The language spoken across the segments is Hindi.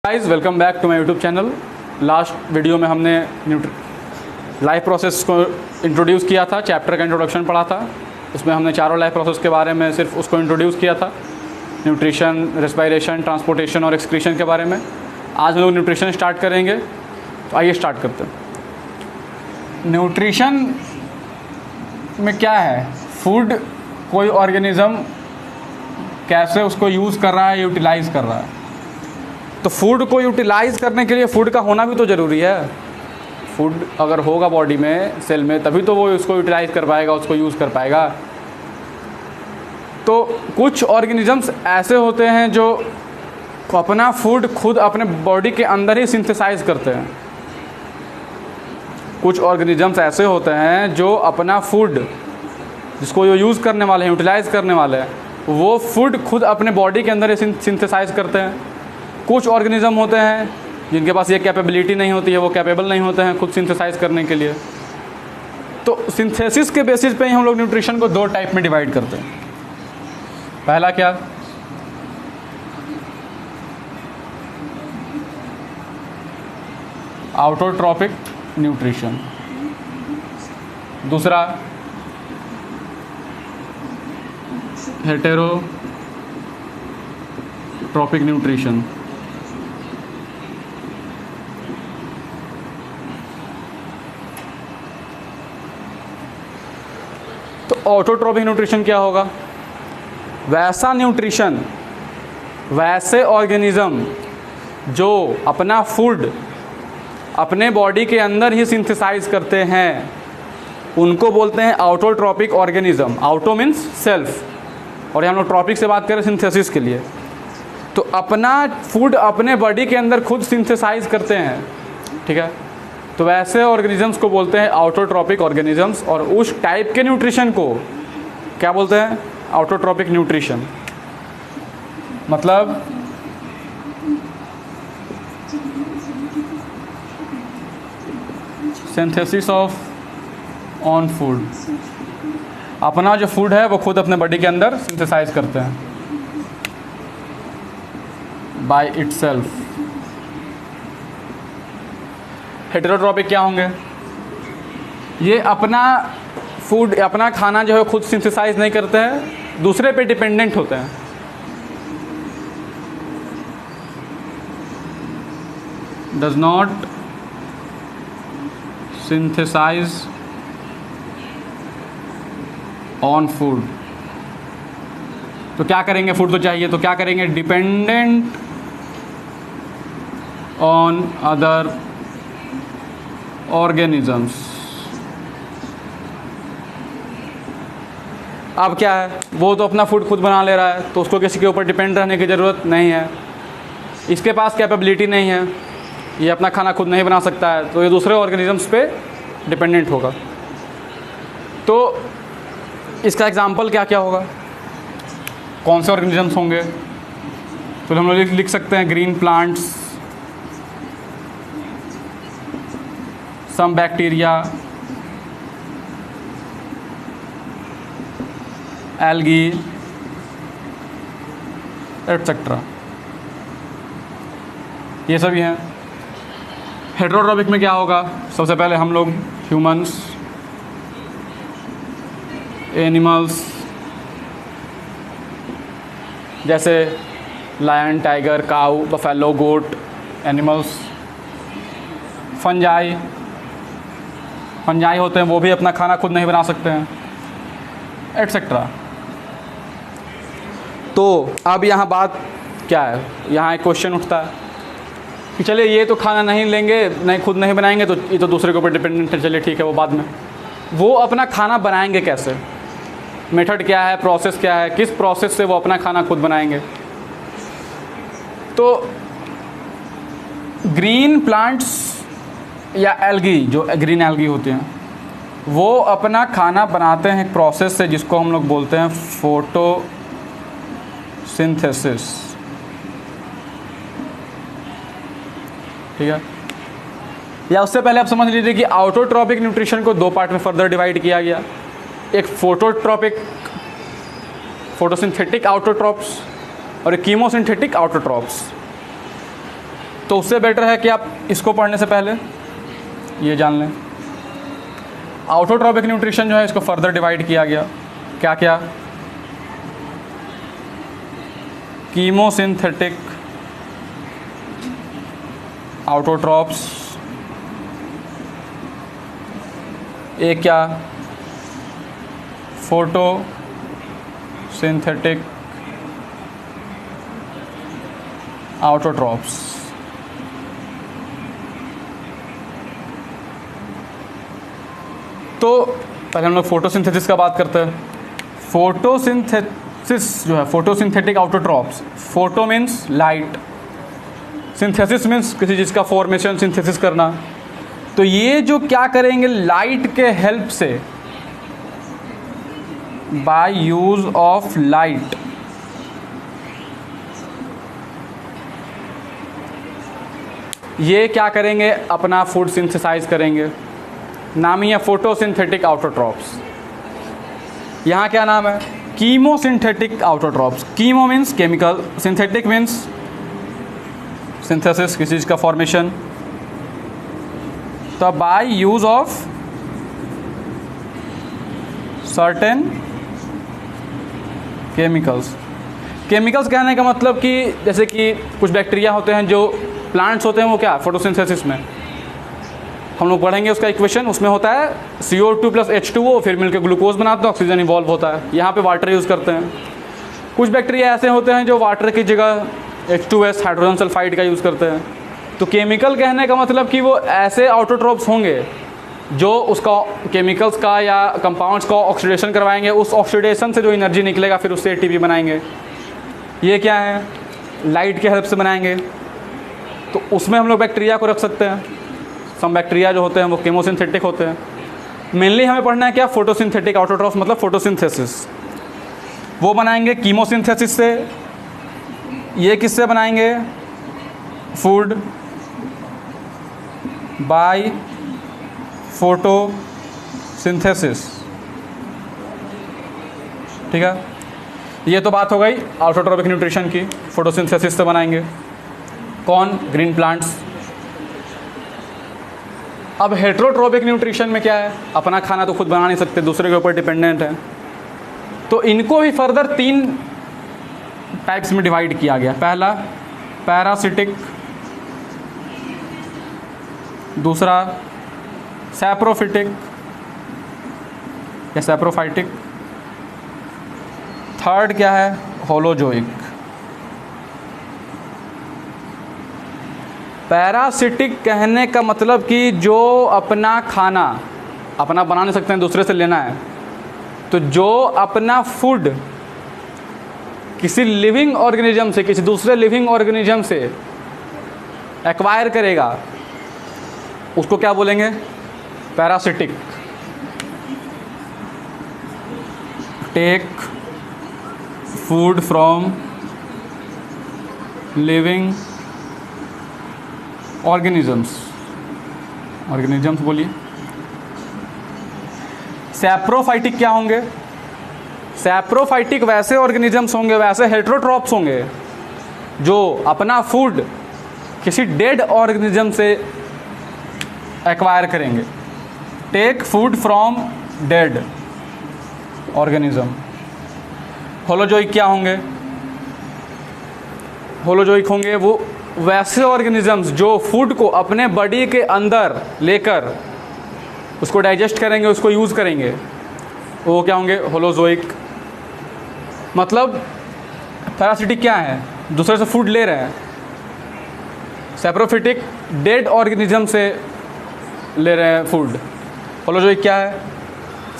Guys welcome back to my YouTube channel. Last video में हमने लाइफ प्रोसेस को इंट्रोड्यूस किया था, चैप्टर का इंट्रोडक्शन पढ़ा था। उसमें हमने चारों लाइफ प्रोसेस के बारे में सिर्फ उसको इंट्रोड्यूस किया था, न्यूट्रिशन, रेस्पिरेशन, ट्रांसपोर्टेशन और एक्सक्रीशन के बारे में। आज हम लोग न्यूट्रिशन स्टार्ट करेंगे, तो आइए स्टार्ट करते हैं। न्यूट्रिशन में क्या है? फूड कोई ऑर्गेनिज़म कैसे उसको यूज़ कर रहा है, यूटिलाइज़ कर रहा है। तो फूड को यूटिलाइज़ करने के लिए फूड का होना भी तो ज़रूरी है। फूड अगर होगा बॉडी में, सेल में, तभी तो वो उसको यूटिलाइज़ कर पाएगा, उसको यूज़ कर पाएगा। तो कुछ ऑर्गेनिजम्स ऐसे होते हैं जो अपना फूड खुद अपने बॉडी के अंदर ही सिंथेसाइज करते हैं। कुछ ऑर्गेनिजम्स ऐसे होते हैं जो अपना फूड, जिसको जो यूज़ करने वाले हैं, यूटिलाइज़ करने वाले हैं, वो फूड खुद अपने बॉडी के अंदर ही सिंथेसाइज करते हैं। कुछ ऑर्गेनिज़म होते हैं जिनके पास ये कैपेबिलिटी नहीं होती है, वो कैपेबल नहीं होते हैं खुद सिंथेसाइज करने के लिए। तो सिंथेसिस के बेसिस पे ही हम लोग न्यूट्रिशन को दो टाइप में डिवाइड करते हैं। पहला क्या? Autotrophic nutrition. दूसरा हेटेरोट्रॉपिक न्यूट्रिशन। तो ऑटोट्रॉपिक न्यूट्रिशन क्या होगा? वैसा न्यूट्रिशन, वैसे ऑर्गेनिज्म जो अपना फूड अपने बॉडी के अंदर ही सिंथेसाइज करते हैं, उनको बोलते हैं autotrophic organism. Auto means self, और हम लोग ट्रॉपिक से बात करें सिंथेसिस के लिए। तो अपना फूड अपने बॉडी के अंदर खुद सिंथेसाइज करते हैं, ठीक है। तो वैसे ऑर्गेनिजम्स को बोलते हैं ऑटोट्रॉपिक ऑर्गेनिजम्स, और उस टाइप के न्यूट्रिशन को क्या बोलते हैं? Autotrophic nutrition. मतलब सिंथेसिस ऑफ ऑन फूड। अपना जो फूड है वो खुद अपने बॉडी के अंदर सिंथेसाइज करते हैं बाय इटसेल्फ। हेटेरोट्रॉपिक क्या होंगे? ये अपना फूड, अपना खाना जो है खुद सिंथेसाइज नहीं करते हैं, दूसरे पे डिपेंडेंट होते हैं। Does not synthesize on food. तो क्या करेंगे? फूड तो चाहिए, तो क्या करेंगे? Dependent on other organisms. अब क्या है? वो तो अपना फूड खुद बना ले रहा है, तो उसको किसी के ऊपर डिपेंड रहने की ज़रूरत नहीं है। इसके पास कैपेबिलिटी नहीं है, ये अपना खाना खुद नहीं बना सकता है, तो ये दूसरे ऑर्गेनिजम्स पे डिपेंडेंट होगा। तो इसका एग्जाम्पल क्या क्या होगा? कौन से ऑर्गेनिजम्स होंगे? तो हम लोग लिख सकते हैं green plants, some bacteria, algae, etcetera. ये सभी हैं। हेटेरोट्रॉपिक में क्या होगा? सबसे पहले हम लोग ह्यूमंस, एनिमल्स जैसे लायन, टाइगर, काऊ, बफेलो, गोट, एनिमल्स। फंजाई होते हैं, वो भी अपना खाना खुद नहीं बना सकते हैं, एटसेट्रा। तो अब यहाँ बात क्या है? यहाँ एक क्वेश्चन उठता है कि चलिए ये तो खाना नहीं लेंगे, नहीं खुद नहीं बनाएंगे, तो ये तो दूसरे के ऊपर डिपेंडेंट है। चलिए ठीक है, वो बाद में। वो अपना खाना बनाएंगे कैसे? मेथड क्या है? प्रोसेस क्या है? किस प्रोसेस से वो अपना खाना खुद बनाएंगे? तो ग्रीन प्लांट्स या एल्गी, जो ग्रीन एल्गी होते हैं, वो अपना खाना बनाते हैं एक प्रोसेस से जिसको हम लोग बोलते हैं फोटोसिंथेसिस, ठीक है। या उससे पहले आप समझ लीजिए कि ऑटोट्रॉपिक न्यूट्रिशन को दो पार्ट में फर्दर डिवाइड किया गया। एक फोटोट्रॉपिक, फोटोसिंथेटिक ऑटोट्रॉप्स, और कीमोसिंथेटिक ऑटोट्रॉप्स। तो उससे बेटर है कि आप इसको पढ़ने से पहले ये जान लें। ऑटोट्रॉपिक न्यूट्रिशन जो है इसको फर्दर डिवाइड किया गया, क्या क्या, कीमोसिंथेटिक ऑटोट्रॉप्स, एक क्या, फोटोसिंथेटिक ऑटोट्रॉप्स। तो पहले हम लोग फोटोसिंथेसिस का बात करते हैं। फोटोसिंथेसिस जो है, photosynthetic autotrophs, photo means light, synthesis means किसी चीज़ का फॉर्मेशन, सिंथेसिस करना। तो ये जो क्या करेंगे, लाइट के हेल्प से, बाय यूज ऑफ लाइट, ये क्या करेंगे, अपना फूड सिंथेसाइज करेंगे। नाम ही है फोटोसिंथेटिक ऑटोट्रॉप्स। यहाँ क्या नाम है, chemosynthetic autotrophs. Chemo means chemical, synthetic means synthesis, किसी चीज़ का फॉर्मेशन। तो by use of certain chemicals. Chemicals कहने का मतलब कि जैसे कि कुछ बैक्टीरिया होते हैं, जो प्लांट्स होते हैं, वो क्या, फोटोसिंथेसिस में हम लोग पढ़ेंगे उसका इक्वेशन, उसमें होता है CO2 + H2O, फिर मिलकर ग्लूकोज बनाते हैं, ऑक्सीजन इवॉल्व होता है। यहाँ पे वाटर यूज़ करते हैं। कुछ बैक्टीरिया ऐसे होते हैं जो वाटर की जगह H2S, हाइड्रोजन सल्फाइड का यूज़ करते हैं। तो केमिकल कहने का मतलब कि वो ऐसे ऑटोट्रॉप्स होंगे जो उसका केमिकल्स का या कंपाउंड्स का ऑक्सीडेशन करवाएंगे, उस ऑक्सीडेशन से जो एनर्जी निकलेगा फिर उससे ATP बनाएंगे। ये क्या है, लाइट के हेल्प से बनाएंगे। तो उसमें हम लोग बैक्टीरिया को रख सकते हैं। सम बैक्टीरिया जो होते हैं वो केमोसिंथेटिक होते हैं। मेनली हमें पढ़ना है क्या, फोटोसिंथेटिक ऑटोट्रॉप्स मतलब फोटोसिंथेसिस। वो बनाएंगे कीमोसिंथेसिस से। ये किससे बनाएंगे, फूड बाय फोटोसिंथेसिस। ठीक है, ये तो बात हो गई ऑटोट्रॉपिक न्यूट्रिशन की, फोटोसिंथेसिस से बनाएंगे। कौन, ग्रीन प्लांट्स। अब हेट्रोट्रॉपिक न्यूट्रिशन में क्या है, अपना खाना तो खुद बना नहीं सकते, दूसरे के ऊपर डिपेंडेंट है। तो इनको भी फर्दर 3 टाइप्स में डिवाइड किया गया। पहला पैरासिटिक, दूसरा सैप्रोफिटिक या सैप्रोफाइटिक, थर्ड क्या है, होलोजोइक। पैरासिटिक कहने का मतलब कि जो अपना खाना अपना बना नहीं सकते हैं, दूसरे से लेना है। तो जो अपना फूड किसी लिविंग ऑर्गेनिज्म से, किसी दूसरे लिविंग ऑर्गेनिज्म से एक्वायर करेगा, उसको क्या बोलेंगे, parasitic. Take food from living organisms बोलिए। सैप्रोफाइटिक क्या होंगे, सैप्रोफाइटिक वैसे ऑर्गेनिजम्स होंगे, वैसे हेट्रोट्रॉप्स होंगे जो अपना फूड किसी डेड ऑर्गेनिज्म से एक्वायर करेंगे। Take food from dead organism. Holozoic क्या होंगे, होलोजोइक होंगे वो वैसे ऑर्गेनिजम्स जो फूड को अपने बॉडी के अंदर लेकर उसको डाइजेस्ट करेंगे, उसको यूज़ करेंगे, वो क्या होंगे, होलोजोइक। मतलब पैरासिटिक क्या है, दूसरे से फूड ले रहे हैं। सैप्रोफिटिक डेड ऑर्गेनिज्म से ले रहे हैं फूड। होलोजोइक क्या है,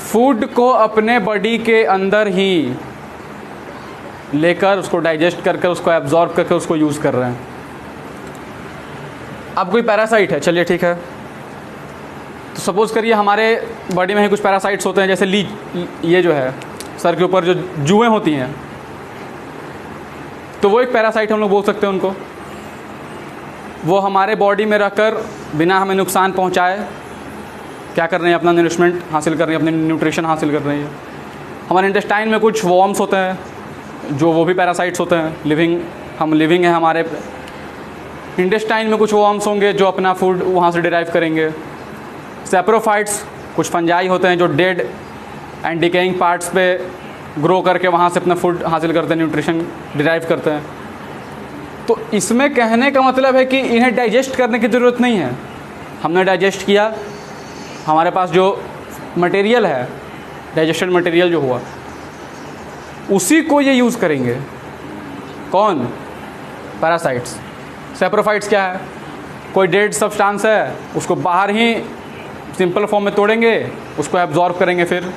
फूड को अपने बॉडी के अंदर ही लेकर उसको डाइजेस्ट करके, उसको एब्जॉर्ब करके उसको यूज़ कर रहे हैं। अब कोई पैरासाइट है, चलिए ठीक है, तो सपोज़ करिए हमारे बॉडी में ही कुछ पैरासाइट्स होते हैं, जैसे लीच, ये जो है सर के ऊपर जो जुएँ होती हैं, तो वो एक पैरासाइट हम लोग बोल सकते हैं उनको। वो हमारे बॉडी में रहकर बिना हमें नुकसान पहुंचाए क्या कर रहे हैं, अपना नरिशमेंट हासिल कर रहे हैं, अपने न्यूट्रिशन हासिल कर रहे हैं। हमारे इंटेस्टाइन में कुछ वॉर्म्स होते हैं जो वो भी पैरासाइट्स होते हैं। लिविंग, हम लिविंग है, हमारे इंटेस्टाइन में कुछ वर्म्स होंगे जो अपना फूड वहाँ से डिराइव करेंगे। सैप्रोफाइट्स कुछ फंजाई होते हैं जो डेड एंड डिकेइंग पार्ट्स पे ग्रो करके वहाँ से अपना फूड हासिल करते हैं, न्यूट्रिशन डिराइव करते हैं। तो इसमें कहने का मतलब है कि इन्हें डाइजेस्ट करने की ज़रूरत नहीं है। हमने डाइजेस्ट किया, हमारे पास जो मटेरियल है, डाइजेशन मटेरियल जो हुआ, उसी को ये यूज़ करेंगे। कौन? पैरासाइट्स। सैप्रोफाइट्स क्या है? कोई डेड सब्सटेंस है, उसको बाहर ही सिंपल फॉर्म में तोड़ेंगे, उसको एब्जॉर्ब करेंगे फिर।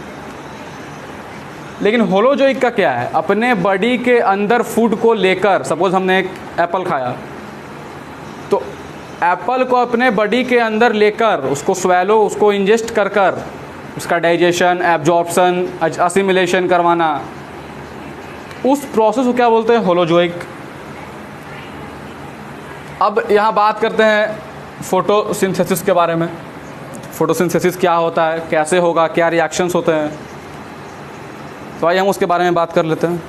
लेकिन होलोजोइक का क्या है? अपने बॉडी के अंदर फूड को लेकर, सपोज हमने एक एप्पल खाया, तो एप्पल को अपने बॉडी के अंदर लेकर उसको स्वेलो, उसको इंजेस्ट कर कर उसका डाइजेशन, एब्जॉर्प्शन, असिमिलेशन करवाना, उस प्रोसेस को क्या बोलते हैं? होलोजोइक। अब यहाँ बात करते हैं फोटोसिंथेसिस के बारे में। फोटोसिंथेसिस क्या होता है, कैसे होगा, क्या रिएक्शंस होते हैं, तो आइए हम उसके बारे में बात कर लेते हैं।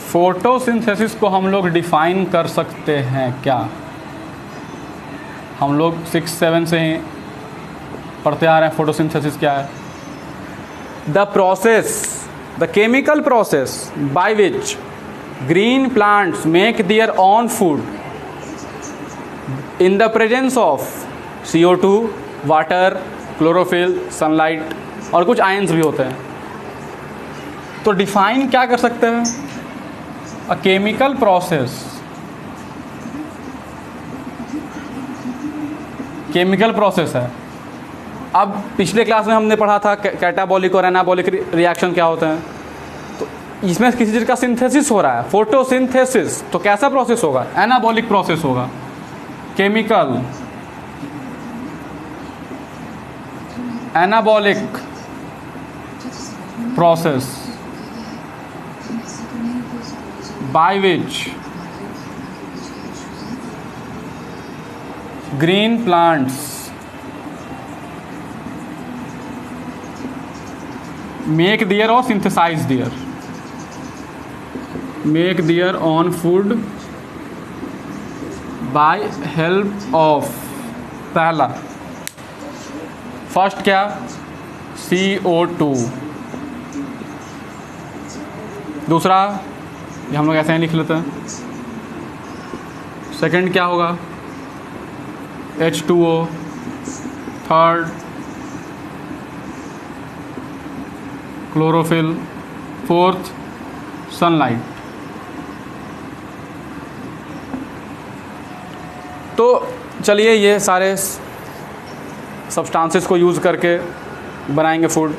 फोटोसिंथेसिस को हम लोग डिफ़ाइन कर सकते हैं क्या? हम लोग 6-7 से ही पढ़ते आ रहे हैं फोटोसिंथेसिस क्या है। The process, the chemical process by which green plants make their own food in the presence of CO2, water, chlorophyll, sunlight और कुछ आयंस भी होते हैं। तो डिफ़ाइन क्या कर सकते हैं? A chemical process, chemical process है। अब पिछले क्लास में हमने पढ़ा था कैटाबॉलिक और एनाबॉलिक रिएक्शन क्या होते हैं। तो इसमें किसी चीज़ का सिंथेसिस हो रहा है, फोटोसिंथेसिस, तो कैसा प्रोसेस होगा? एनाबॉलिक प्रोसेस होगा। Chemical anabolic process by which green plants make their or synthesize their own food by help of, पहला फर्स्ट क्या? CO2। दूसरा, ये हम लोग ऐसे ही लिख लेते हैं। सेकंड क्या होगा? H2O। Third chlorophyll. Fourth sunlight. तो चलिए ये सारे सब्सटेंसेस को यूज़ करके बनाएंगे फूड।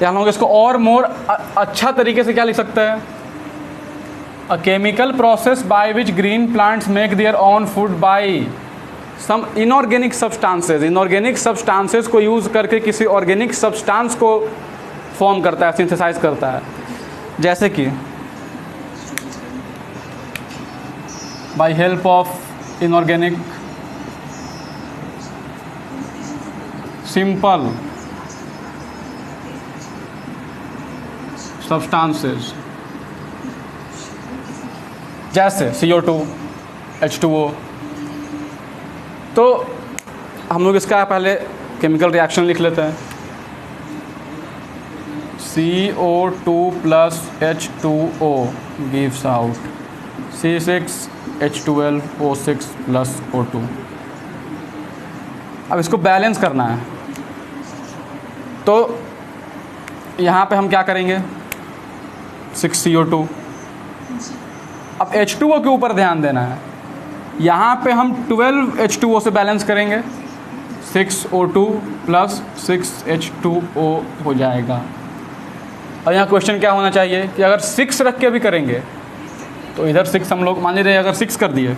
या हम लोग इसको और मोर अच्छा तरीके से क्या लिख सकते हैं? A chemical process by which green plants make their own food by some inorganic substances। inorganic substances को यूज़ करके किसी ऑर्गेनिक सब्सटेंस को फॉर्म करता है, सिंथेसाइज करता है। जैसे कि by help of inorganic simple substances जैसे CO2, H2O। तो हम लोग इसका पहले केमिकल रिएक्शन लिख लेते हैं। CO2 plus H2O gives out C6H12O6 plus O2। अब इसको बैलेंस करना है, तो यहाँ पे हम क्या करेंगे? 6CO2। अब H2O के ऊपर ध्यान देना है। यहाँ पे हम 12H2O से बैलेंस करेंगे, 6O2 प्लस 6H2O हो जाएगा। और यहाँ क्वेश्चन क्या होना चाहिए कि अगर 6 रख के भी करेंगे तो इधर 6 हम लोग मान लीजिए, अगर 6 कर दिए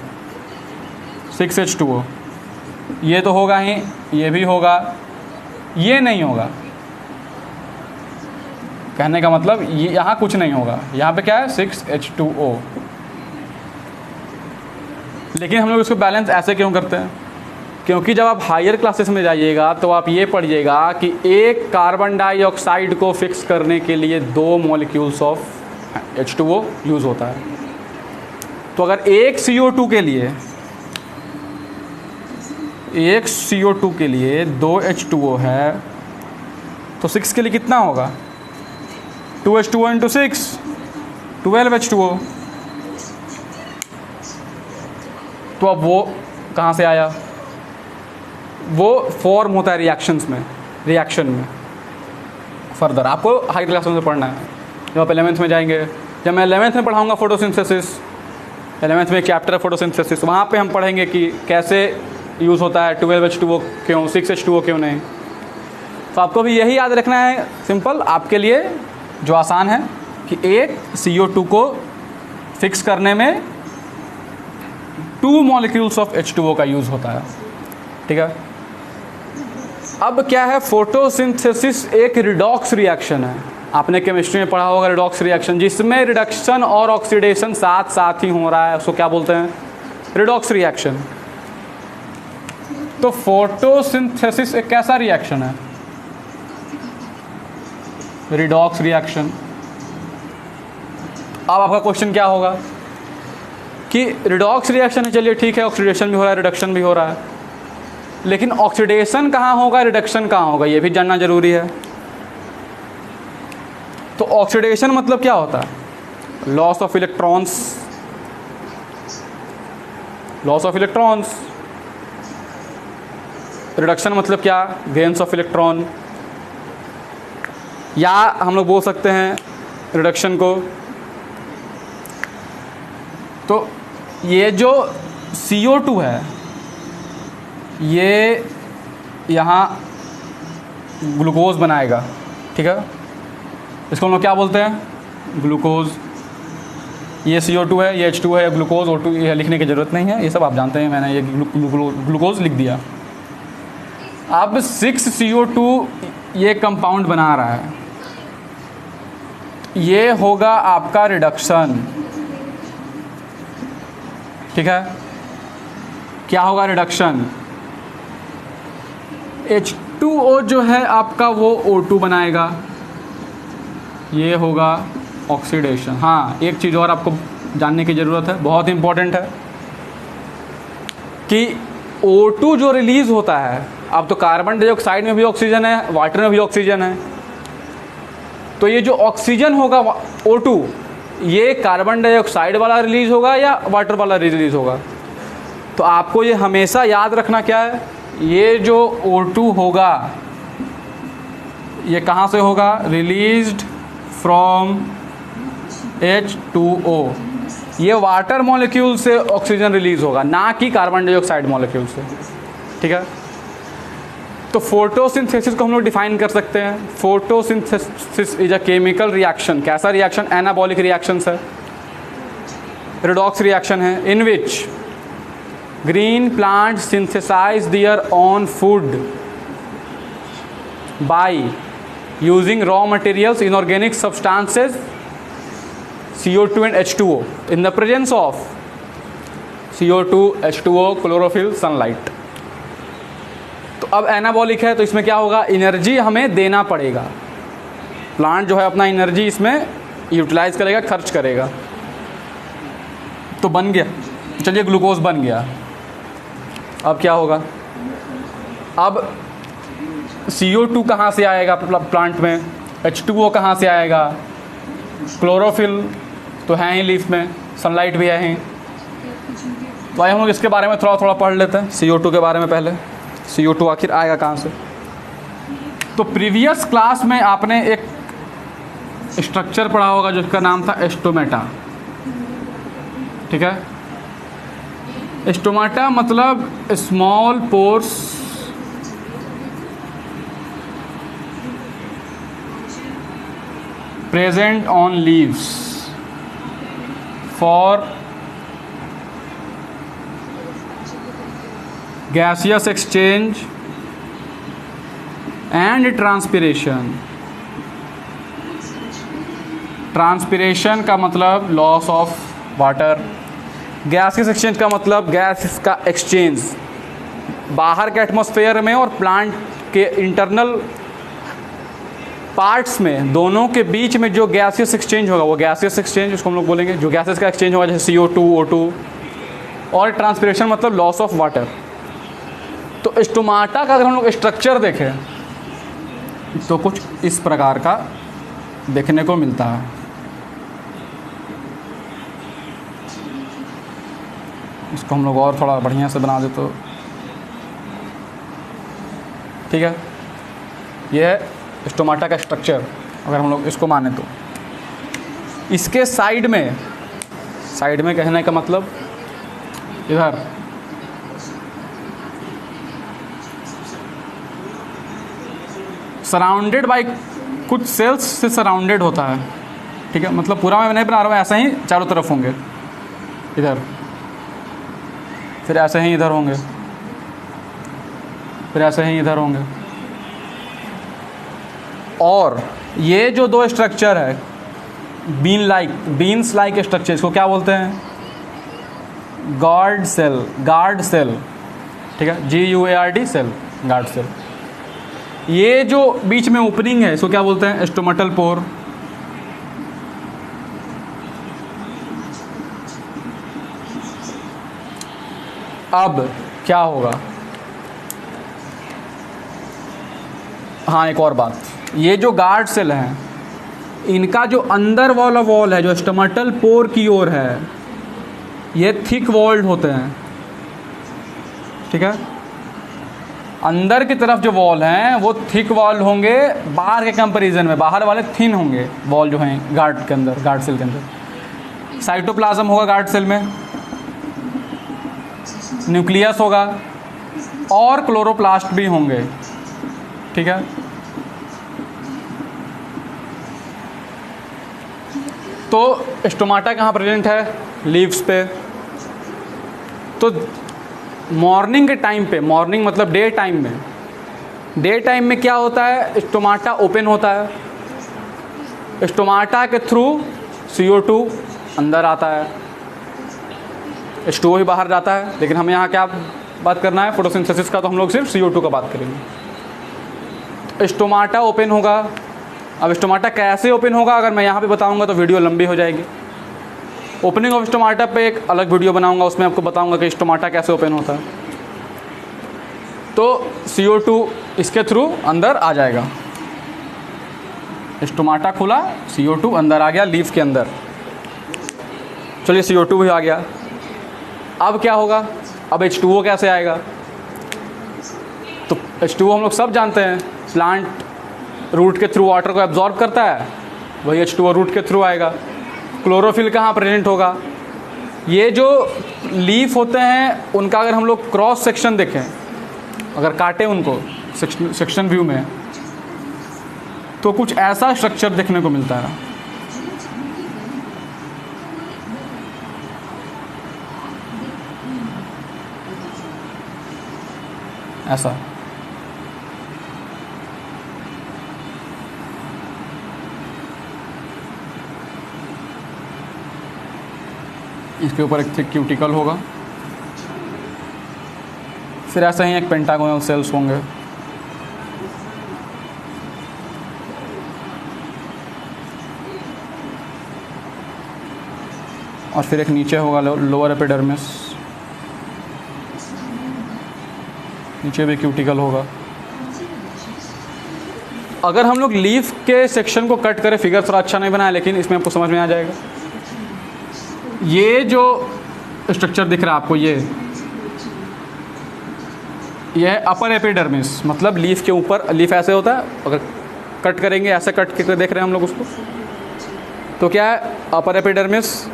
6H2O, ये तो होगा ही, ये भी होगा, ये नहीं होगा। कहने का मतलब ये यहाँ कुछ नहीं होगा, यहाँ पे क्या है 6H2O। लेकिन हम लोग इसको बैलेंस ऐसे क्यों करते हैं? क्योंकि जब आप हायर क्लासेस में जाइएगा तो आप ये पढ़िएगा कि एक कार्बन डाइऑक्साइड को फिक्स करने के लिए 2 मॉलिक्यूल्स ऑफ H2O यूज़ होता है। तो अगर एक CO2 के लिए 2 H2O है तो 6 के लिए कितना होगा? 2H2O into 6, 12 H2O। तो अब वो कहाँ से आया? वो फॉर्म होता है रिएक्शन में। फर्दर आपको हाई क्लास में पढ़ना है। जब आप 11th में जाएंगे, जब मैं 11th में पढ़ाऊँगा फोटोसिंथेसिस, 11th में चैप्टर है फोटोसिंथेसिस, वहाँ पे हम पढ़ेंगे कि कैसे यूज़ होता है 12H2O क्यों, 6H2O क्यों नहीं। तो आपको भी यही याद रखना है, सिंपल आपके लिए जो आसान है, कि एक CO2 को फिक्स करने में 2 मॉलिक्यूल्स ऑफ H2O का यूज़ होता है। ठीक है। अब क्या है, फोटोसिंथेसिस एक रिडॉक्स रिएक्शन है। आपने केमिस्ट्री में पढ़ा होगा रिडॉक्स रिएक्शन, जिसमें रिडक्शन और ऑक्सीडेशन साथ साथ ही हो रहा है, उसको क्या बोलते हैं? Redox reaction. तो फोटोसिंथेसिस एक कैसा रिएक्शन है? Redox reaction. अब आपका क्वेश्चन क्या होगा कि रिडॉक्स रिएक्शन है, चलिए ठीक है, ऑक्सीडेशन भी हो रहा है, रिडक्शन भी हो रहा है, लेकिन ऑक्सीडेशन कहाँ होगा, रिडक्शन कहाँ होगा, ये भी जानना जरूरी है। तो ऑक्सीडेशन मतलब क्या होता है? Loss of electrons. रिडक्शन मतलब क्या? Gains of electron. या हम लोग बोल सकते हैं रिडक्शन को, तो ये जो CO2 है ये यहाँ ग्लूकोज बनाएगा। ठीक है, इसको हम लोग क्या बोलते हैं? ग्लूकोज। ये CO2 है, ये H2 है, ग्लूकोज, O2, ये लिखने की ज़रूरत नहीं है, ये सब आप जानते हैं, मैंने ये ग्लूकोज लिख दिया। अब 6CO2 ये कंपाउंड बना रहा है, ये होगा आपका रिडक्शन। ठीक है, क्या होगा? रिडक्शन। H2O जो है आपका वो O2 बनाएगा, ये होगा ऑक्सीडेशन। हाँ, एक चीज़ और आपको जानने की ज़रूरत है, बहुत इंपॉर्टेंट है, कि O2 जो रिलीज़ होता है, अब तो कार्बन डाइऑक्साइड में भी ऑक्सीजन है, वाटर में भी ऑक्सीजन है, तो ये जो ऑक्सीजन होगा O2, ये कार्बन डाइऑक्साइड वाला रिलीज़ होगा या वाटर वाला रिलीज़ होगा? तो आपको ये हमेशा याद रखना क्या है, ये जो O2 होगा ये कहाँ से होगा? Released from H2O। ये वाटर मॉलिक्यूल से ऑक्सीजन रिलीज़ होगा, ना कि कार्बन डाइऑक्साइड मॉलिक्यूल से। ठीक है, तो फोटोसिंथेसिस को हम लोग डिफाइन कर सकते हैं। Photosynthesis is a chemical reaction. कैसा रिएक्शन? एनाबॉलिक रिएक्शंस है, रिडॉक्स रिएक्शन है, in which green plant synthesize their own food by using raw materials, inorganic substances CO2 and H2O in the presence of CO2, H2O, chlorophyll, sunlight. तो अब एनाबॉलिक है, तो इसमें क्या होगा? एनर्जी हमें देना पड़ेगा। प्लांट जो है अपना एनर्जी इसमें यूटिलाइज करेगा, खर्च करेगा। तो बन गया, चलिए ग्लूकोज बन गया। अब क्या होगा? अब CO2 कहाँ से आएगा प्लांट में? H2O कहाँ से आएगा? क्लोरोफिल तो है ही लीफ में, सनलाइट भी है ही। तो आइए हम लोग इसके बारे में थोड़ा पढ़ लेते हैं, CO2 के बारे में। पहले CO2 आखिर आएगा कहाँ से? तो प्रीवियस क्लास में आपने एक स्ट्रक्चर पढ़ा होगा जिसका नाम था स्टोमेटा। ठीक है, स्टोमेटा मतलब small pores present on leaves for gaseous exchange and transpiration. Transpiration का मतलब loss of water. Gaseous exchange का मतलब गैस का एक्सचेंज बाहर के एटमॉस्फेयर में और प्लांट के इंटरनल पार्ट्स में, दोनों के बीच में जो गैसियस एक्सचेंज होगा वो गैसियस एक्सचेंज उसको हम लोग बोलेंगे, जो गैसेस का एक्सचेंज होगा जैसे CO2 O2। और ट्रांसपिरेशन मतलब लॉस ऑफ वाटर। तो स्टोमाटा का अगर हम लोग स्ट्रक्चर देखें तो कुछ इस प्रकार का देखने को मिलता है। इसको हम लोग और थोड़ा बढ़िया से बना दे तो ठीक है। ये है स्टोमाटा का स्ट्रक्चर अगर हम लोग इसको माने तो। इसके साइड में कहने का मतलब इधर सराउंडेड बाय कुछ सेल्स से सराउंडेड होता है, ठीक है। मतलब पूरा मैं नहीं बना रहा हूँ, ऐसा ही चारों तरफ होंगे इधर, फिर ऐसे ही इधर होंगे, फिर ऐसे ही इधर होंगे। और ये जो दो स्ट्रक्चर है बीन्स लाइक स्ट्रक्चर, इसको क्या बोलते हैं? गार्ड सेल, ठीक है, GUARD सेल, गार्ड सेल। ये जो बीच में ओपनिंग है इसको क्या बोलते हैं? Stomatal pore. अब क्या होगा? हाँ, एक और बात, ये जो गार्ड सेल हैं इनका जो अंदर वाला वॉल है जो स्टोमेटल पोर की ओर है, ये थिक वॉल्ड होते हैं, ठीक है। अंदर की तरफ जो वॉल हैं वो थिक वॉल होंगे, बाहर के कंपैरिजन में बाहर वाले थिन होंगे वॉल जो हैं गार्ड के अंदर, गार्ड सेल के अंदर। साइटोप्लाज्म होगा गार्ड सेल में, न्यूक्लियस होगा और क्लोरोप्लास्ट भी होंगे, ठीक है। तो स्टोमाटा कहाँ प्रेजेंट है? लीव्स पे। तो मॉर्निंग के टाइम पे, मॉर्निंग मतलब डे टाइम में क्या होता है? स्टोमाटा ओपन होता है, स्टोमाटा के थ्रू CO2 अंदर आता है, H2O ही बाहर जाता है। लेकिन हमें यहाँ क्या बात करना है? फोटोसिंथेसिस का, तो हम लोग सिर्फ CO2 का बात करेंगे। स्टोमाटा ओपन होगा। अब स्टोमाटा कैसे ओपन होगा अगर मैं यहाँ पे बताऊँगा तो वीडियो लंबी हो जाएगी। ओपनिंग ऑफ स्टोमाटा पे एक अलग वीडियो बनाऊंगा, उसमें आपको बताऊंगा कि स्टोमाटा कैसे ओपन होता है। तो CO2 इसके थ्रू अंदर आ जाएगा, स्टोमाटा खुला, CO2 अंदर आ गया लीफ के अंदर। चलिए CO2 भी आ गया। अब क्या होगा? अब H2O कैसे आएगा? तो H2O हम लोग सब जानते हैं, प्लांट रूट के थ्रू वाटर को एब्जॉर्ब करता है, वही H2O रूट के थ्रू आएगा। क्लोरोफिल कहाँ प्रेजेंट होगा? ये जो लीफ होते हैं उनका अगर हम लोग क्रॉस सेक्शन देखें, अगर काटें उनको सेक्शन व्यू में, तो कुछ ऐसा स्ट्रक्चर देखने को मिलता है। ऐसा इसके ऊपर एक थिक क्यूटिकल होगा, फिर ऐसा ही एक पेंटागोनल सेल्स होंगे, और फिर एक नीचे होगा लोअर एपिडर्मिस, नीचे भी क्यूटिकल होगा। अगर हम लोग लीफ के सेक्शन को कट करें, फिगर थोड़ा अच्छा नहीं बनाया लेकिन इसमें आपको समझ में आ जाएगा। ये जो स्ट्रक्चर दिख रहा है आपको, ये है अपर एपिडर्मिस, मतलब लीफ के ऊपर, लीफ ऐसे होता है, अगर कट करेंगे ऐसे कट के देख रहे हैं हम लोग उसको, तो क्या है? Upper epidermis.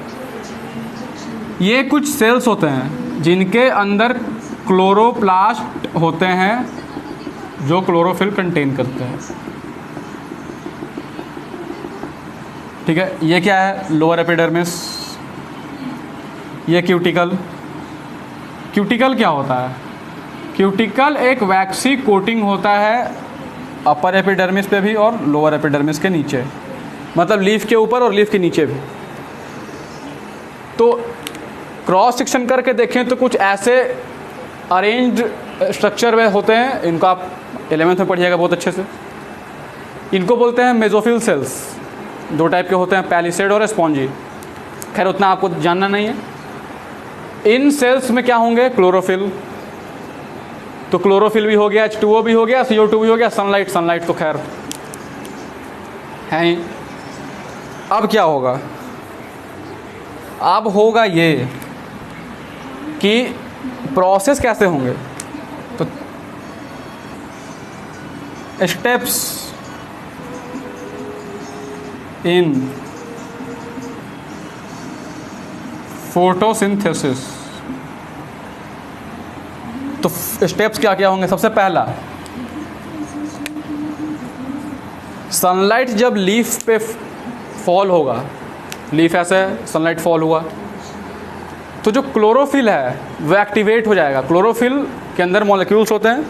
ये कुछ सेल्स होते हैं जिनके अंदर क्लोरोप्लास्ट होते हैं जो क्लोरोफिल कंटेन करते हैं, ठीक है। ये क्या है? Lower epidermis. ये क्यूटिकल। क्यूटिकल क्या होता है? क्यूटिकल एक वैक्सी कोटिंग होता है अपर एपिडर्मिस पे भी और लोअर एपिडर्मिस के नीचे, मतलब लीफ के ऊपर और लीफ के नीचे भी। तो क्रॉस सेक्शन करके देखें तो कुछ ऐसे अरेंज्ड स्ट्रक्चर में होते हैं, इनको आप 11th में पढ़िएगा बहुत अच्छे से। इनको बोलते हैं मेसोफिल सेल्स। 2 टाइप के होते हैं, पैलिसेड और स्पॉन्जी। खैर उतना आपको जानना नहीं है। इन सेल्स में क्या होंगे, क्लोरोफिल। तो क्लोरोफिल भी हो गया, H2O भी हो गया, CO2 भी हो गया, सनलाइट तो खैर है ही। अब क्या होगा, अब होगा ये कि प्रोसेस कैसे होंगे। तो स्टेप्स इन फोटोसिंथेसिस। तो स्टेप्स क्या क्या होंगे। सबसे पहला, सनलाइट जब लीफ पे फॉल होगा, लीफ ऐसे सनलाइट फॉल हुआ, तो जो क्लोरोफिल है वो एक्टिवेट हो जाएगा। क्लोरोफिल के अंदर मॉलिक्यूल्स होते हैं,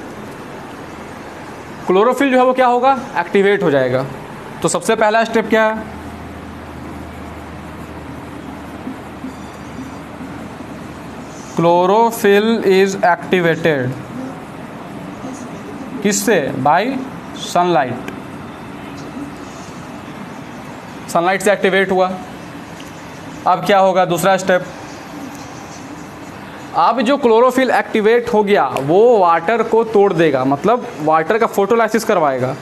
क्लोरोफिल जो है वो क्या होगा, एक्टिवेट हो जाएगा। तो सबसे पहला स्टेप क्या है, क्लोरोफिल इज एक्टिवेटेड। किससे, बाय सनलाइट। सनलाइट से एक्टिवेट हुआ। अब क्या होगा, दूसरा स्टेप, अब जो क्लोरोफिल एक्टिवेट हो गया वो वाटर को तोड़ देगा, मतलब वाटर का फोटोलाइसिस करवाएगा।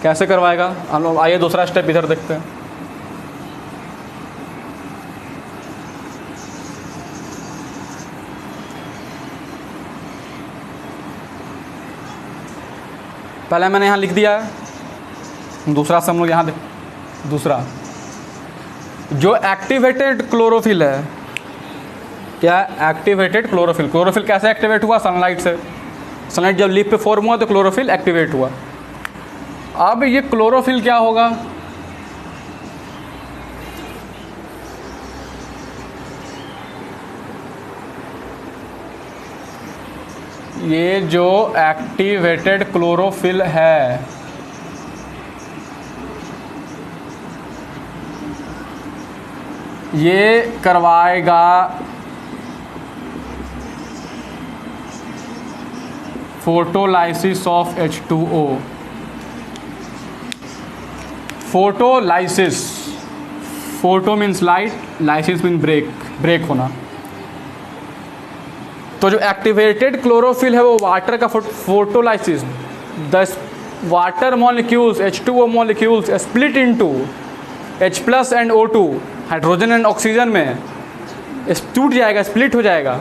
कैसे करवाएगा, हम लोग आइए दूसरा स्टेप इधर देखते हैं। पहले मैंने यहाँ लिख दिया है, दूसरा से हम लोग यहाँ देख। दूसरा, जो एक्टिवेटेड क्लोरोफिल है, क्या एक्टिवेटेड क्लोरोफिल। क्लोरोफिल कैसे एक्टिवेट हुआ, सनलाइट से। सनलाइट जब लीफ पे फॉर्म हुआ तो क्लोरोफिल एक्टिवेट हुआ। अब ये क्लोरोफिल क्या होगा, ये जो एक्टिवेटेड क्लोरोफिल है ये करवाएगा photolysis of H2O। Photolysis, photo means light, lysis mean break होना। तो जो एक्टिवेटेड क्लोरोफिल है वो वाटर का photolysis, the water molecules H2O molecules split into H+ and O2, hydrogen and oxygen में टूट जाएगा, स्प्लिट हो जाएगा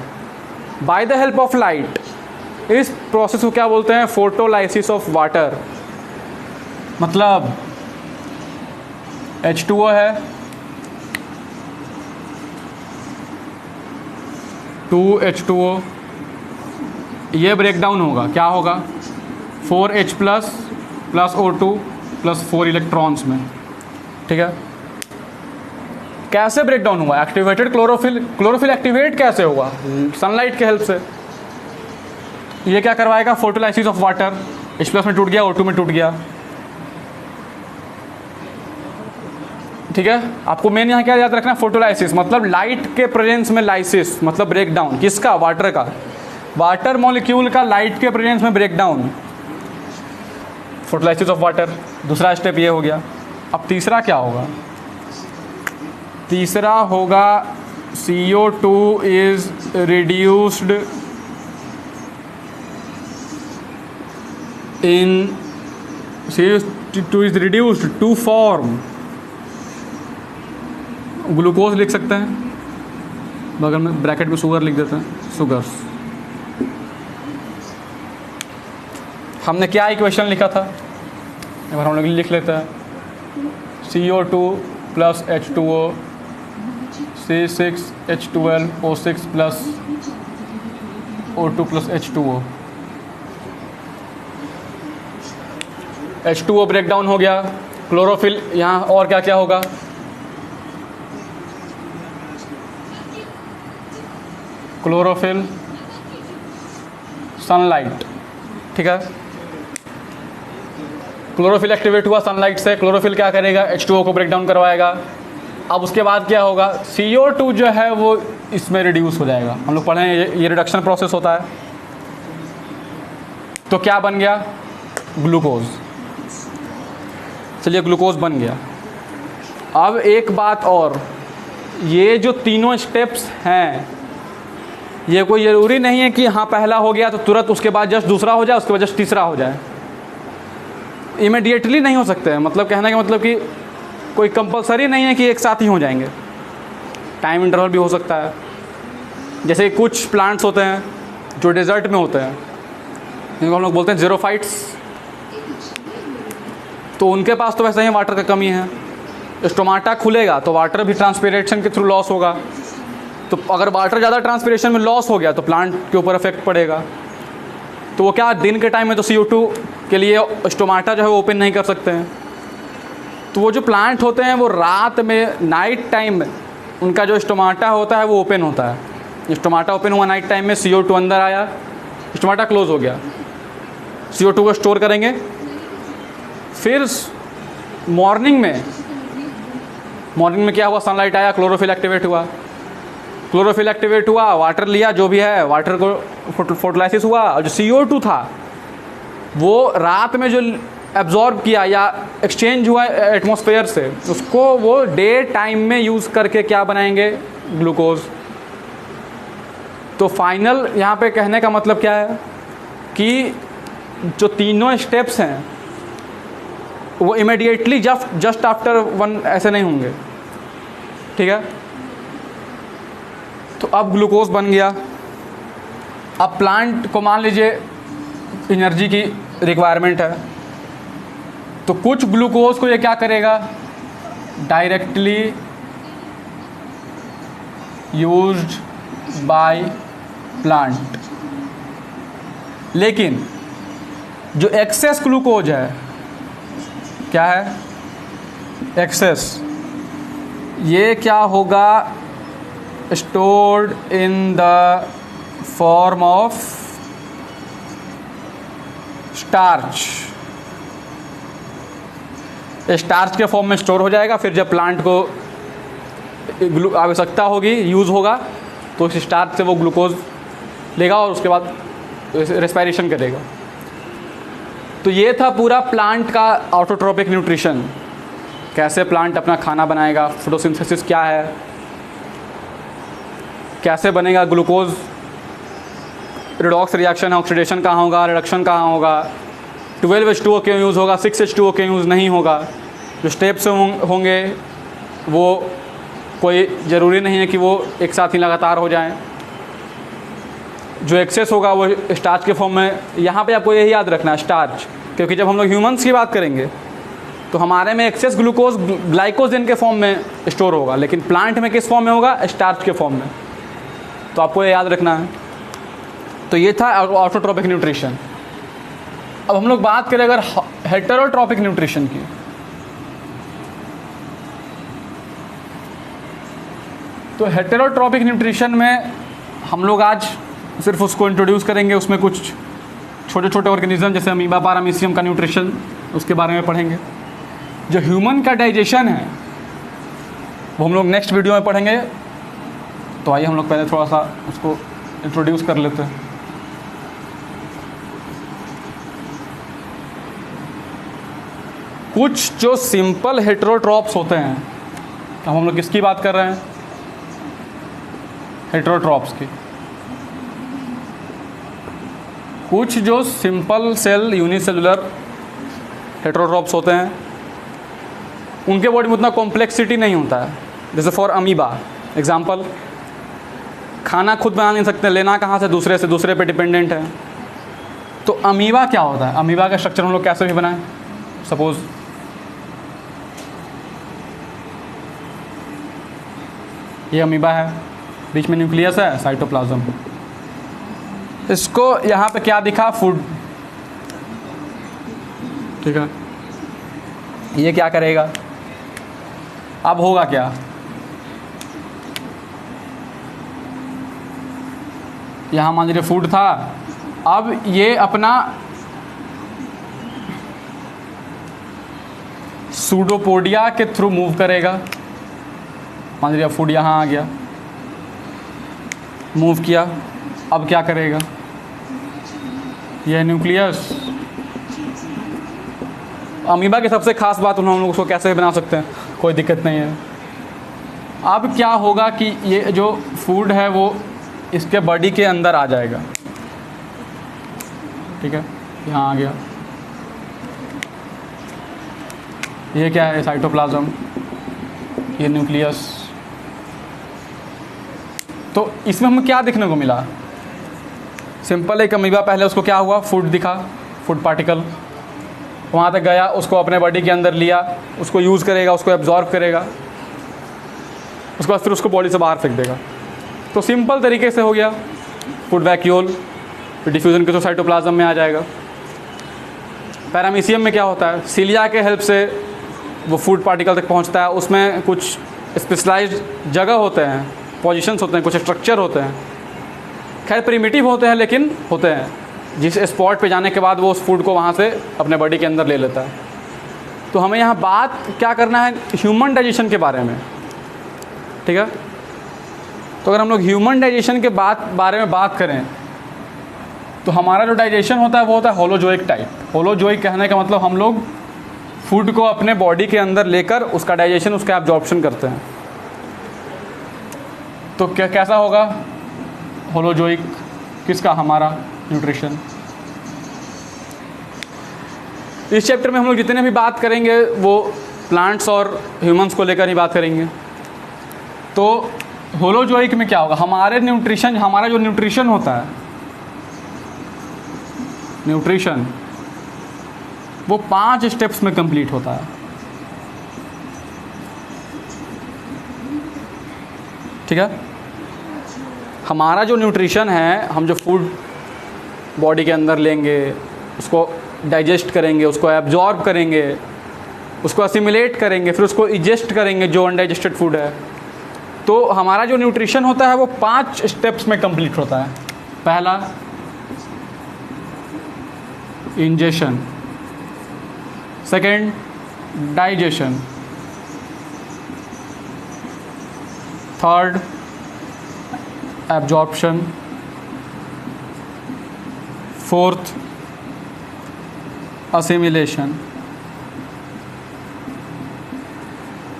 by the help of light. इस प्रोसेस को क्या बोलते हैं, फोटोलाइसिस ऑफ वाटर। मतलब H2O है, 2H2O, ये ब्रेक डाउन होगा, क्या होगा, 4H+ plus O2 plus 4 electrons में। ठीक है, कैसे ब्रेक डाउन हुआ, एक्टिवेटेड क्लोरोफिल। क्लोरोफिल एक्टिवेट कैसे हुआ, सनलाइट के हेल्प से। ये क्या करवाएगा, फोटोलाइसिस ऑफ वाटर। H+ में टूट गया, O2 में टूट गया। ठीक है, आपको मेन यहाँ क्या याद रखना है, फोटोलाइसिस मतलब लाइट के प्रेजेंस में लाइसिस, मतलब ब्रेक डाउन। किसका, वाटर का, वाटर मॉलिक्यूल का लाइट के प्रेजेंस में break down, photolysis of water. दूसरा स्टेप ये हो गया। अब तीसरा क्या होगा, तीसरा होगा CO2 is reduced in CO2 is reduced to form, glucose लिख सकते हैं, बगल में ब्रैकेट में शुगर लिख देते हैं, शुगर्स। हमने क्या इक्वेशन लिखा था, एक बार हम लोग लिख लेते हैं, CO2 plus H2O C6H12O6 plus O2 plus H2O। H2O break down हो गया, क्लोरोफिल यहाँ, और क्या क्या होगा, क्लोरोफिल, सनलाइट। ठीक है, क्लोरोफिल एक्टिवेट हुआ सनलाइट से, क्लोरोफिल क्या करेगा, H2O को ब्रेक डाउन करवाएगा। अब उसके बाद क्या होगा, CO2 जो है वो इसमें रिड्यूस हो जाएगा। हम लोग पढ़े हैं ये रिडक्शन प्रोसेस होता है। तो क्या बन गया, ग्लूकोज। चलिए ग्लूकोज बन गया। अब एक बात और, ये जो तीनों स्टेप्स हैं, ये कोई ज़रूरी नहीं है कि हाँ पहला हो गया तो तुरंत उसके बाद जस्ट दूसरा हो जाए, उसके बाद जस्ट तीसरा हो जाए। इमीडिएटली नहीं हो सकते हैं। मतलब कहने का मतलब कि कोई कंपलसरी नहीं है कि एक साथ ही हो जाएंगे, टाइम इंटरवल भी हो सकता है। जैसे कुछ प्लांट्स होते हैं जो डेजर्ट में होते हैं, जिनको हम लोग बोलते हैं ज़ीरोफाइट्स, तो उनके पास तो वैसे ही वाटर का कमी है। स्टोमाटा खुलेगा तो वाटर भी ट्रांसपिरेशन के थ्रू लॉस होगा। तो अगर वाटर ज़्यादा ट्रांसपिरेशन में लॉस हो गया तो प्लांट के ऊपर इफेक्ट पड़ेगा। तो वो क्या, दिन के टाइम में तो CO2 के लिए स्टोमाटा जो है वो ओपन नहीं कर सकते हैं। तो वो जो प्लांट होते हैं वो रात में, नाइट टाइम में उनका जो स्टोमाटा होता है वो ओपन होता है। स्टोमाटा ओपन हुआ नाइट टाइम में, CO2 अंदर आया, स्टोमाटा क्लोज हो गया, CO2 को स्टोर करेंगे। फिर मॉर्निंग में क्या हुआ, सनलाइट आया, क्लोरोफिल एक्टिवेट हुआ, वाटर लिया, जो भी है वाटर को फोटोलाइसिस हुआ, और जो CO2 था वो रात में जो एब्जॉर्ब किया या एक्सचेंज हुआ एटमॉस्फेयर से, उसको वो डे टाइम में यूज़ करके क्या बनाएंगे, ग्लूकोज। तो फाइनल यहाँ पे कहने का मतलब क्या है कि जो तीनों स्टेप्स हैं वो इमीडिएटली जस्ट आफ्टर वन ऐसे नहीं होंगे, ठीक है। तो अब ग्लूकोज बन गया। अब प्लांट को मान लीजिए एनर्जी की रिक्वायरमेंट है, तो कुछ ग्लूकोज को ये क्या करेगा, डायरेक्टली यूज्ड बाय प्लांट। लेकिन जो एक्सेस ग्लूकोज है, क्या है एक्सेस, ये क्या होगा, stored in the form of starch. Starch के फॉर्म में स्टोर हो जाएगा। फिर जब प्लांट को आवश्यकता होगी, यूज़ होगा, तो उस स्टार्च से वो ग्लूकोज लेगा और उसके बाद रेस्पिरेशन करेगा। तो ये था पूरा प्लांट का ऑटोट्रोपिक न्यूट्रिशन, कैसे प्लांट अपना खाना बनाएगा, फोटोसिंथेसिस क्या है, कैसे बनेगा ग्लूकोज, रिडॉक्स रिएक्शन है, ऑक्सीडेशन कहाँ होगा, रिडक्शन कहाँ होगा, 12H2O क्यों यूज़ होगा, 6H2O क्यों यूज़ नहीं होगा। जो स्टेप्स होंगे वो कोई ज़रूरी नहीं है कि वो एक साथ ही लगातार हो जाएं। जो एक्सेस होगा वो स्टार्च के फॉर्म में, यहाँ पे आपको यही याद रखना है स्टार्च, क्योंकि जब हम लोग ह्यूमंस की बात करेंगे तो हमारे में एक्सेस ग्लूकोज ग्लाइकोजन के फॉर्म में स्टोर होगा, लेकिन प्लांट में किस फॉर्म में होगा, स्टार्च के फॉर्म में। तो आपको ये याद रखना है। तो ये था ऑटोट्रोपिक न्यूट्रिशन। अब हम लोग बात करें अगर हेटेरोट्रोपिक न्यूट्रिशन की, तो हेटेरोट्रोपिक न्यूट्रिशन में हम लोग आज सिर्फ उसको इंट्रोड्यूस करेंगे। उसमें कुछ छोटे छोटे ऑर्गेनिज्म जैसे अमीबा, पारामीशियम का न्यूट्रिशन, उसके बारे में पढ़ेंगे। जो ह्यूमन का डाइजेशन है वो हम लोग नेक्स्ट वीडियो में पढ़ेंगे। तो आइए हम लोग पहले थोड़ा सा उसको इंट्रोड्यूस कर लेते हैं। कुछ जो सिंपल हेटेरोट्रॉप्स होते हैं, तो हम लोग किसकी बात कर रहे हैं, हेटेरोट्रॉप्स की। कुछ जो सिंपल सेल यूनिसेलुलर हेटेरोट्रॉप्स होते हैं, उनके बॉडी में उतना कॉम्प्लेक्सिटी नहीं होता है। जैसे फॉर अमीबा एग्जांपल, खाना खुद बना नहीं सकते, लेना कहाँ से, दूसरे पे डिपेंडेंट है। तो अमीबा क्या होता है, अमीबा का स्ट्रक्चर हम लोग कैसे भी बनाएं। सपोज ये अमीबा है, बीच में न्यूक्लियस है, साइटोप्लाज्म। इसको यहाँ पे क्या दिखा, फूड, ठीक है। ये क्या करेगा, अब होगा क्या, यहाँ मान लीजिए फूड था, अब ये अपना सूडोपोडिया के थ्रू मूव करेगा। मान लीजिए फूड यहाँ आ गया, मूव किया, अब क्या करेगा, यह न्यूक्लियस। अमीबा की सबसे खास बात हम लोग उसको कैसे बना सकते हैं, कोई दिक्कत नहीं है। अब क्या होगा कि ये जो फूड है वो इसके बॉडी के अंदर आ जाएगा, ठीक है, यहाँ आ गया। ये क्या है, साइटोप्लाज्म, ये न्यूक्लियस। तो इसमें हमें क्या देखने को मिला, सिंपल एक अमीबा पहले उसको क्या हुआ, फूड दिखा, फूड पार्टिकल वहाँ तक गया, उसको अपने बॉडी के अंदर लिया, उसको यूज़ करेगा, उसको एब्जॉर्ब करेगा, उसके बाद फिर उसको बॉडी से बाहर फेंक देगा। तो सिंपल तरीके से हो गया फूड वैक्यूल, फिर डिफ्यूज़न के तो साइटोप्लाज्म में आ जाएगा। पैरामीशियम में क्या होता है, सीलिया के हेल्प से वो फूड पार्टिकल तक पहुँचता है। उसमें कुछ स्पेशलाइज्ड जगह होते हैं, पोजीशंस होते हैं, कुछ स्ट्रक्चर होते हैं, खैर प्रिमिटिव होते हैं लेकिन होते हैं, जिस स्पॉट पे जाने के बाद वो उस फूड को वहाँ से अपने बॉडी के अंदर ले लेता है। तो हमें यहाँ बात क्या करना है, ह्यूमन डाइजेशन के बारे में, ठीक है। तो अगर हम लोग ह्यूमन डाइजेशन के बारे में बात करें तो हमारा जो डाइजेशन होता है वो होता है होलोजोइक टाइप। होलोजोइक कहने का मतलब हम लोग फूड को अपने बॉडी के अंदर लेकर उसका डाइजेशन, उसका एब्जॉर्प्शन करते हैं। तो क्या कैसा होगा होलोजोइक, किसका, हमारा न्यूट्रिशन। इस चैप्टर में हम लोग जितने भी बात करेंगे वो प्लांट्स और ह्यूमंस को लेकर ही बात करेंगे। तो होलोजोइक में क्या होगा, हमारे न्यूट्रिशन, हमारा जो न्यूट्रिशन होता है, न्यूट्रिशन वो 5 स्टेप्स में कंप्लीट होता है, ठीक है। हमारा जो न्यूट्रिशन है, हम जो फूड बॉडी के अंदर लेंगे, उसको डाइजेस्ट करेंगे, उसको एब्जॉर्ब करेंगे, उसको असिमिलेट करेंगे, फिर उसको इजेस्ट करेंगे जो अनडाइजेस्टेड फूड है। तो हमारा जो न्यूट्रिशन होता है वो 5 स्टेप्स में कंप्लीट होता है। पहला ingestion, second digestion, third absorption, fourth assimilation,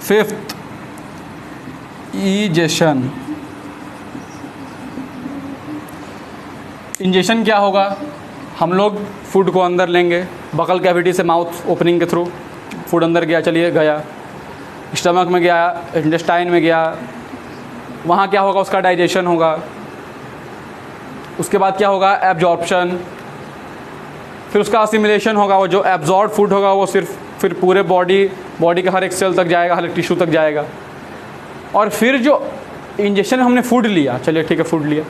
fifth egestion. Ingestion क्या होगा, हम लोग फूड को अंदर लेंगे, बकल कैविटी से माउथ ओपनिंग के थ्रू फूड अंदर गया, चलिए गया, स्टमक में गया, इंटेस्टाइन में गया, वहाँ क्या होगा, उसका डाइजेशन होगा। उसके बाद क्या होगा, एब्जॉर्प्शन, फिर उसका असिमिलेशन होगा। वो जो एब्जॉर्ब फूड होगा वो सिर्फ फिर पूरे बॉडी के हर एक सेल तक जाएगा, हर एक टिश्यू तक जाएगा। और फिर जो इंजेक्शन हमने फूड लिया, चलिए ठीक है फूड लिया,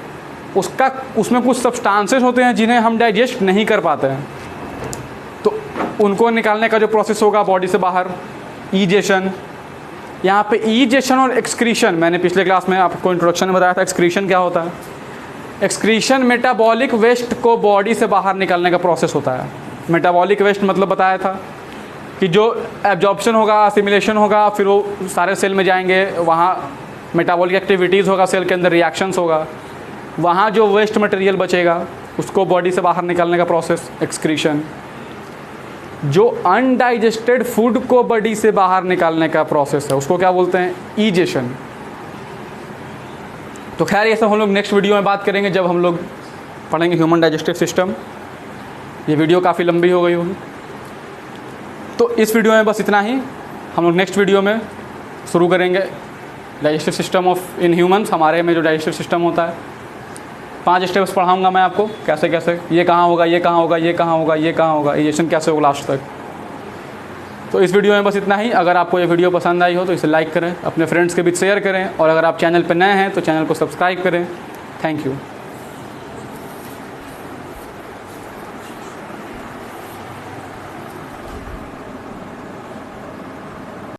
उसमें कुछ सब्सटेंसेस होते हैं जिन्हें हम डाइजेस्ट नहीं कर पाते हैं, तो उनको निकालने का जो प्रोसेस होगा बॉडी से बाहर, ईजेशन। यहाँ पे ईजेशन और एक्सक्रीशन, मैंने पिछले क्लास में आपको इंट्रोडक्शन में बताया था एक्सक्रीशन क्या होता है। एक्सक्रीशन मेटाबॉलिक वेस्ट को बॉडी से बाहर निकालने का प्रोसेस होता है। मेटाबॉलिक वेस्ट मतलब बताया था कि जो एब्जॉर्प्शन होगा, असिमिलेशन होगा, फिर वो सारे सेल में जाएंगे, वहाँ मेटाबॉलिक एक्टिविटीज़ होगा, सेल के अंदर रिएक्शंस होगा, वहाँ जो वेस्ट मटेरियल बचेगा उसको बॉडी से बाहर निकालने का प्रोसेस एक्सक्रीशन। जो अनडाइजेस्टेड फूड को बॉडी से बाहर निकालने का प्रोसेस है उसको क्या बोलते हैं, ईजेशन। तो खैर ये सब हम लोग नेक्स्ट वीडियो में बात करेंगे जब हम लोग पढ़ेंगे ह्यूमन डाइजेस्टिव सिस्टम। ये वीडियो काफ़ी लंबी हो गई होगी, तो इस वीडियो में बस इतना ही। हम लोग नेक्स्ट वीडियो में शुरू करेंगे digestive system of in humans, हमारे में जो डाइजेस्टिव सिस्टम होता है। 5 स्टेप्स पढ़ाऊंगा मैं आपको, कैसे कैसे, ये कहाँ होगा, ये कहाँ होगा, ये कहाँ होगा, ये कहाँ होगा, इजेशन कैसे होगा लास्ट तक। तो इस वीडियो में बस इतना ही। अगर आपको ये वीडियो पसंद आई हो तो इसे लाइक करें, अपने फ्रेंड्स के बीच शेयर करें, और अगर आप चैनल पर नए हैं तो चैनल को सब्सक्राइब करें। Thank you.